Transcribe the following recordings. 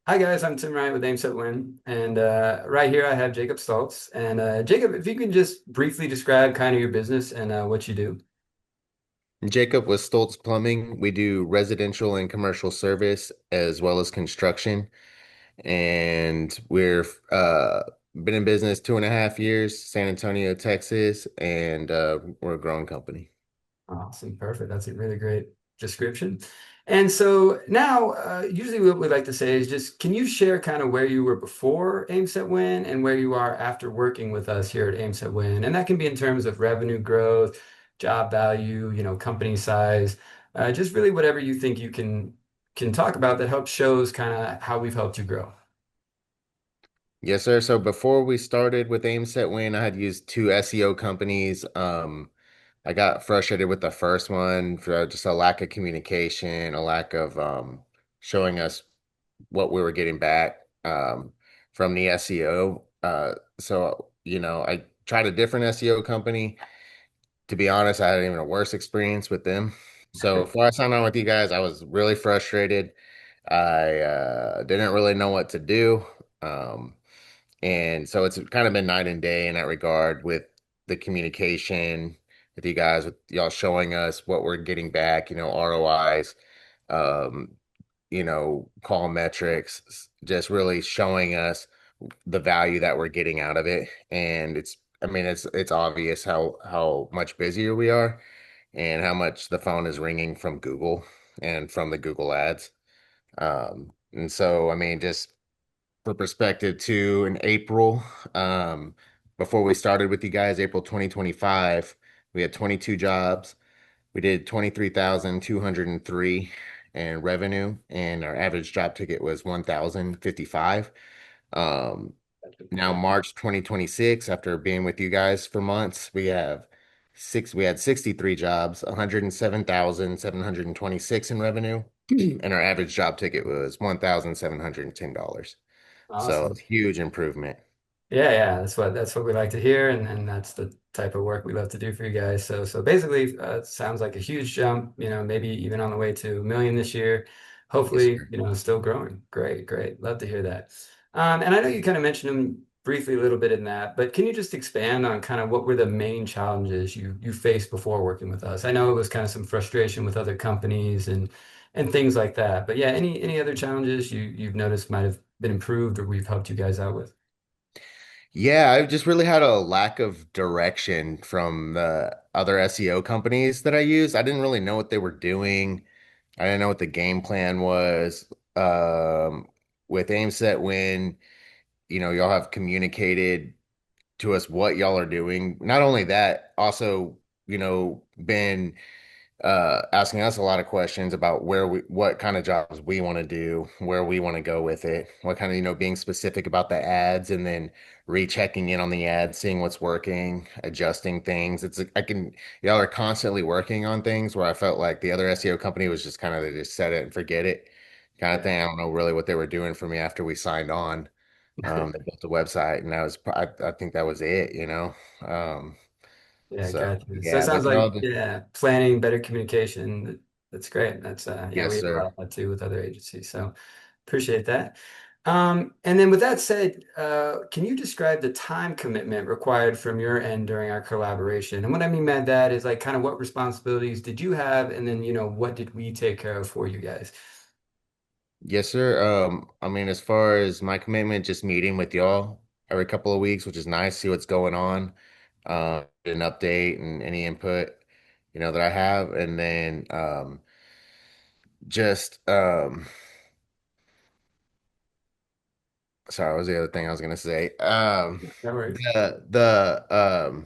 Hi guys, I'm Tim Wright with Aimset Win, and right here I have Jacob Stultz. And Jacob, if you can just briefly describe kind of your business and what you do. Jacob with Stultz Plumbing. We do residential and commercial service as well as construction. And we're been in business 2.5 years, San Antonio, Texas, and we're a growing company. Awesome, perfect. That's a really great description. And so now, usually what we like to say is just, can you share kind of where you were before Aimset Win and where you are after working with us here at Aimset Win? And that can be in terms of revenue growth, job value, company size, just really whatever you think you can talk about that helps shows kind of how we've helped you grow. Yes, sir. So before we started with Aim Set Win, I had used two SEO companies. I got frustrated with the first one for just a lack of communication, a lack of showing us what we were getting back from the SEO. I tried a different SEO company. To be honest, I had even a worse experience with them. So before I signed on with you guys, I was really frustrated. I didn't really know what to do. Um, and so it's kind of been night and day in that regard with the communication with you guys, with y'all showing us what we're getting back, ROIs, um, call metrics, just really showing us the value that we're getting out of it. And I mean, it's obvious how much busier we are and how much the phone is ringing from Google and from the Google ads. And so, I mean, just for perspective too, in April, before we started with you guys, April 2025, we had 22 jobs. We did 23,203 in revenue, and our average job ticket was 1,055. Um, Now March 2026, after being with you guys for months, we had 63 jobs, 107,726 in revenue, and our average job ticket was $1,710. So Awesome. it's huge improvement. Yeah, yeah, that's what we like to hear, and that's the type of work we love to do for you guys. So basically, it sounds like a huge jump. Maybe even on the way to 1 million this year. Yes, Hopefully, sir. still growing. Great, great. Love to hear that. And I know you kind of mentioned them briefly a little bit in that, but can you just expand on kind of what were the main challenges you faced before working with us? I know it was kind of some frustration with other companies and things like that, but yeah, any other challenges you've noticed might have been improved or we've helped you guys out with? Yeah, I've just really had a lack of direction from the other SEO companies that I use. I didn't really know what they were doing. I didn't know what the game plan was. With Aim Set Win, y'all have communicated to us what y'all are doing. Not only that, also, been asking us a lot of questions about what kind of jobs we want to do, where we want to go with it, what kind of, being specific about the ads and then rechecking in on the ads, seeing what's working, adjusting things. Y'all are constantly working on things where I felt like the other SEO company was just kind of, they just set it and forget it kind of thing. I don't know really what they were doing for me after we signed on. They built a website and I think that was it. Um, Yeah, so gotcha. So it yeah, sounds but like, no, yeah, planning, better communication. That's great. That's yeah, we yes, have a lot sir. of that too with other agencies. So appreciate that. And then with that said, can you describe the time commitment required from your end during our collaboration? And what I mean by that is like kind of what responsibilities did you have, and then what did we take care of for you guys? Yes, sir. I mean, as far as my commitment, just meeting with y'all every couple of weeks, which is nice, see what's going on, get an update and any input, that I have. And then just sorry, what was the other thing I was gonna say? No worries. The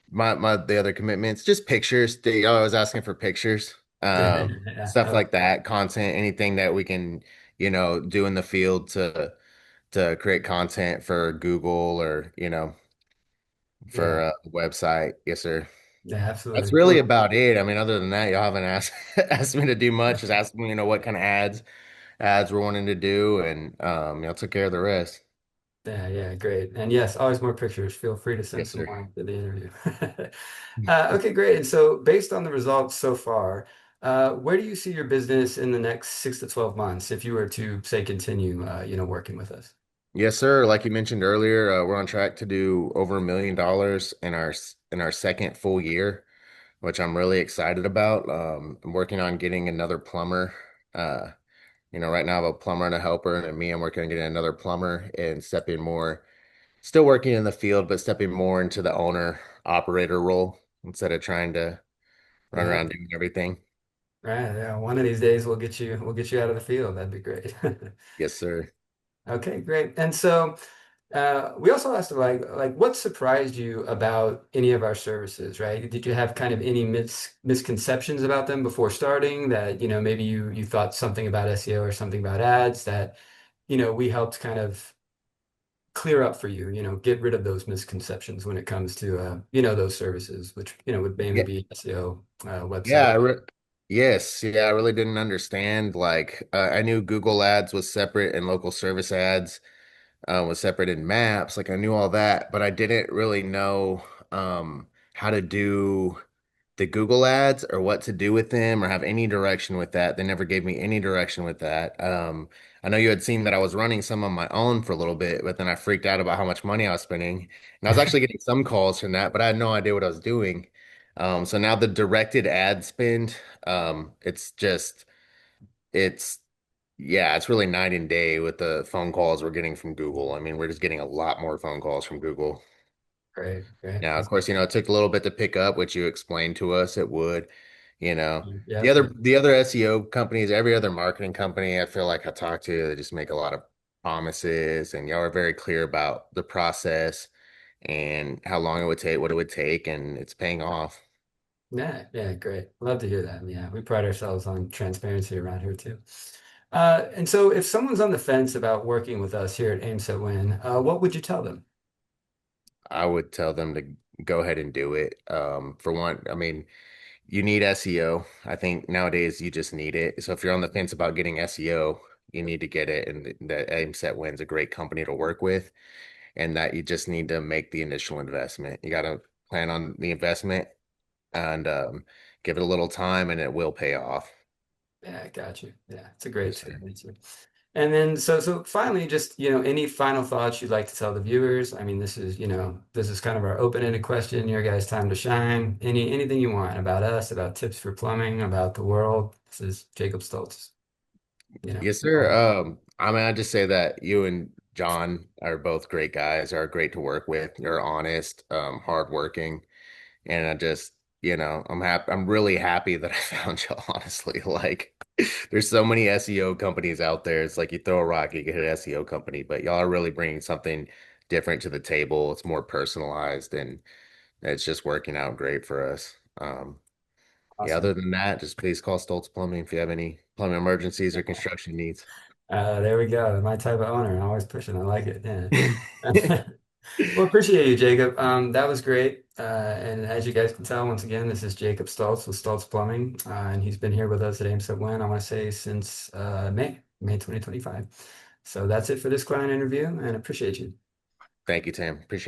my the other commitments, just pictures. Y'all was asking for pictures, Yeah, stuff like that, content, anything that we can, do in the field to create content for Google or, for yeah, a website. Yes, sir. yeah, That's absolutely. really Well, about it. I mean, other than that, y'all haven't asked asked me to do much. Just asked me, what kind of ads we're wanting to do, and y'all took care of the rest. yeah, yeah, great. And yes, always more pictures. Feel free to send Yes, some sir. more after the interview. Okay, great. And so, based on the results so far, Where do you see your business in the next 6 to 12 months if you were to say continue, working with us? Yes, sir. Like you mentioned earlier, we're on track to do over $1 million in our second full year, which I'm really excited about. I'm working on getting another plumber. Uh, right now I have a plumber and a helper, and me, I'm working on getting another plumber and stepping more, still working in the field, but stepping more into the owner operator role instead of trying to run Yeah, around doing everything. right. Yeah, one of these days we'll get you out of the field. That'd be great. Yes, sir. Okay, great. And so we also asked like what surprised you about any of our services, right? Did you have kind of any misconceptions about them before starting that, maybe you thought something about SEO or something about ads that, we helped kind of clear up for you, get rid of those misconceptions when it comes to those services, which, would mainly Yeah, be SEO, yeah, website. yes, yeah, I really didn't understand. Like, I knew Google Ads was separate and local service ads was separate in maps. Like, I knew all that, but I didn't really know how to do the Google ads or what to do with them or have any direction with that. They never gave me any direction with that. I know you had seen that I was running some on my own for a little bit, but then I freaked out about how much money I was spending. And I was actually getting some calls from that, but I had no idea what I was doing. So now the directed ad spend, it's just, it's, yeah, it's really night and day with the phone calls we're getting from Google. I mean, we're just getting a lot more phone calls from Google. Great, great. Now, of course, it took a little bit to pick up, which you explained to us it would. You know, the Yeah, other the other SEO companies, every other marketing company, I feel like I talk to, they just make a lot of promises, and y'all are very clear about the process and how long it would take, what it would take, and it's paying off. yeah, yeah, great. Love to hear that. Yeah, we pride ourselves on transparency around here too. And so if someone's on the fence about working with us here at Aim Set Win, what would you tell them? I would tell them to go ahead and do it. For one, I mean, you need SEO. I think nowadays you just need it. So if you're on the fence about getting SEO, you need to get it. And the AimSet Win's a great company to work with, and that you just need to make the initial investment. You got to plan on the investment and give it a little time, and it will pay off. Yeah, I got you. Yeah, it's a great Yes, sir. answer. And then so finally, just any final thoughts you'd like to tell the viewers? I mean, this is kind of our open-ended question, your guys' time to shine. Anything you want about us, about tips for plumbing, about the world. This is Jacob Stultz, Yes, sir. all I mean, I just say that you and John are both great guys, are great to work with. You're honest, hardworking. And I just, I'm happy. I'm really happy that I found you, honestly. Like, there's so many SEO companies out there. It's like you throw a rock, you get an SEO company, but y'all are really bringing something different to the table. It's more personalized and it's just working out great for us. Yeah, awesome. other than that, just please call Stultz Plumbing if you have any plumbing emergencies or construction needs. There we go. My type of owner. Always pushing. I like it. Yeah. Well, appreciate you, Jacob. That was great. And as you guys can tell, once again, this is Jacob Stultz with Stultz Plumbing, and he's been here with us at AIMSET Win, I want to say, since May 2025. So that's it for this client interview, and appreciate you. Thank you, Tim. Appreciate it.